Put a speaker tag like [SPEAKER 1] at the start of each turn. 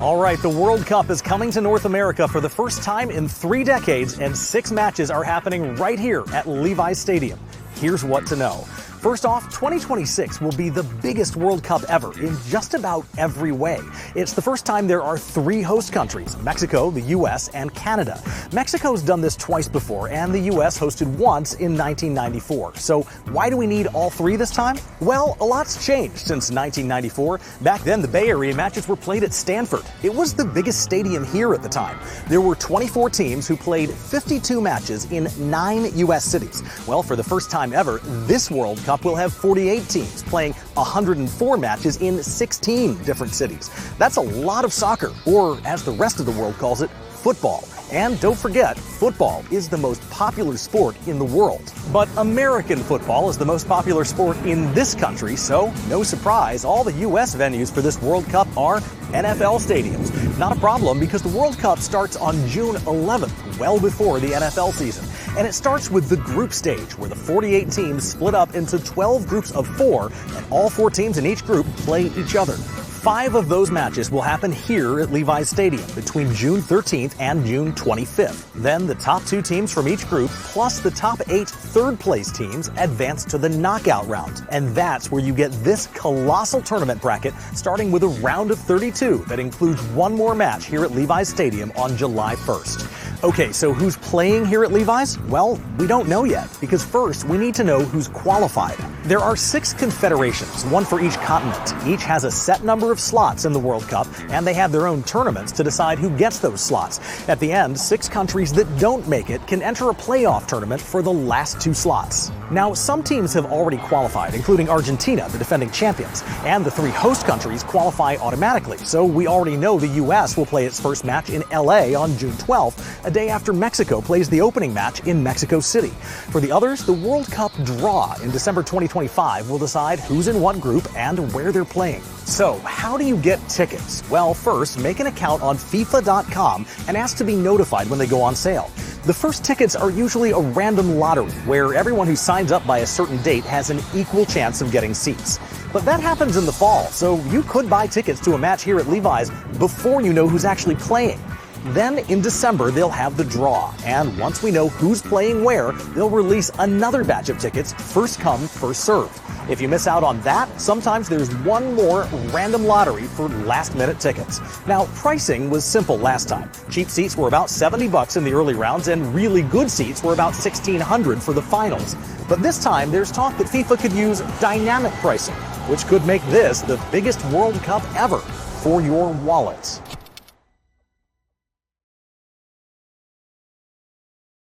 [SPEAKER 1] All right, the World Cup is coming to North America for the first time in 3 decades, and 6 matches are happening right here at Levi Stadium. Here's what to know. First off, 2026 will be the biggest World Cup ever in just about every way. It's the first time there are 3 host countries, Mexico, the U.S., and Canada. Mexico's done this twice before, and the U.S. hosted once in 1994. So why do we need all 3 this time? Well, a lot's changed since 1994. Back then, the Bay Area matches were played at Stanford. It was the biggest stadium here at the time. There were 24 teams who played 52 matches in 9 U.S. cities. Well, for the first time ever, this World Cup will have 48 teams playing 104 matches in 16 different cities. That's a lot of soccer, or as the rest of the world calls it, football. And don't forget, football is the most popular sport in the world. But American football is the most popular sport in this country, so no surprise, all the U.S. venues for this World Cup are NFL stadiums. Not a problem, because the World Cup starts on June 11th, well before the NFL season. And it starts with the group stage, where the 48 teams split up into 12 groups of 4, and all 4 teams in each group play each other. 5 of those matches will happen here at Levi Stadium between June 13th and June 25th. Then the top 2 teams from each group, plus the top 8 third-place teams, advance to the knockout round. And that's where you get this colossal tournament bracket, starting with a round of 32 that includes 1 more match here at Levi's Stadium on July 1st. Okay, so who's playing here at Levi's? Well, we don't know yet, because first we need to know who's qualified. There are 6 confederations, 1 for each continent. Each has a set number of slots in the World Cup, and they have their own tournaments to decide who gets those slots. At the end, 6 countries that don't make it can enter a playoff tournament for the last 2 slots. Now, some teams have already qualified, including Argentina, the defending champions, and the 3 host countries qualify automatically, so we already know the U.S. will play its first match in L.A. on June 12th, a day after Mexico plays the opening match in Mexico City. For the others, the World Cup draw in December 2025 will decide who's in what group and where they're playing. So, how do you get tickets? Well, first, make an account on FIFA.com and ask to be notified when they go on sale. The first tickets are usually a random lottery, where everyone who signs up by a certain date has an equal chance of getting seats. But that happens in the fall, so you could buy tickets to a match here at Levi's before you know who's actually playing. Then, in December, they'll have the draw, and once we know who's playing where, they'll release another batch of tickets, first come, first served. If you miss out on that, sometimes there's 1 more random lottery for last-minute tickets. Now, pricing was simple last time. Cheap seats were about $70 in the early rounds, and really good seats were about $1,600 for the finals. But this time, there's talk that FIFA could use dynamic pricing, which could make this the biggest World Cup ever for your wallet.